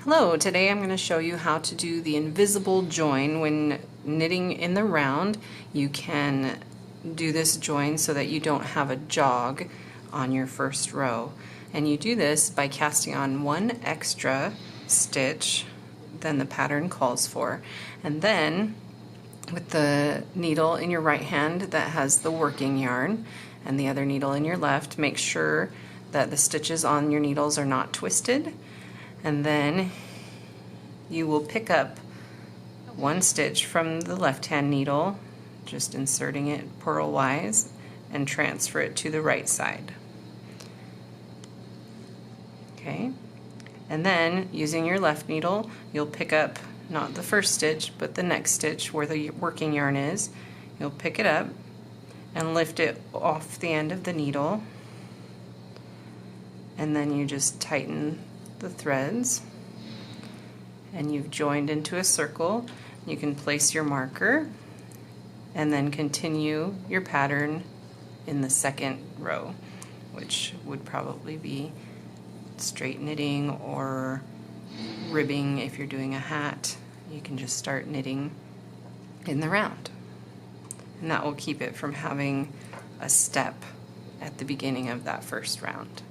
Hello, today I'm going to show you how to do the invisible join. When knitting in the round, you can do this join so that you don't have a jog on your first row. And you do this by casting on one extra stitch than the pattern calls for. And then with the needle in your right hand that has the working yarn and the other needle in your left, make sure that the stitches on your needles are not twisted. And then you will pick up one stitch from the left hand needle, just inserting it purlwise, and transfer it to the right side. Okay, and then using your left needle, you'll pick up not the first stitch but the next stitch where the working yarn is. You'll pick it up and lift it off the end of the needle, and then you just tighten the threads, and you've joined into a circle. You can place your marker and then continue your pattern in the second row, which would probably be straight knitting or ribbing. If you're doing a hat, you can just start knitting in the round, and that will keep it from having a step at the beginning of that first round.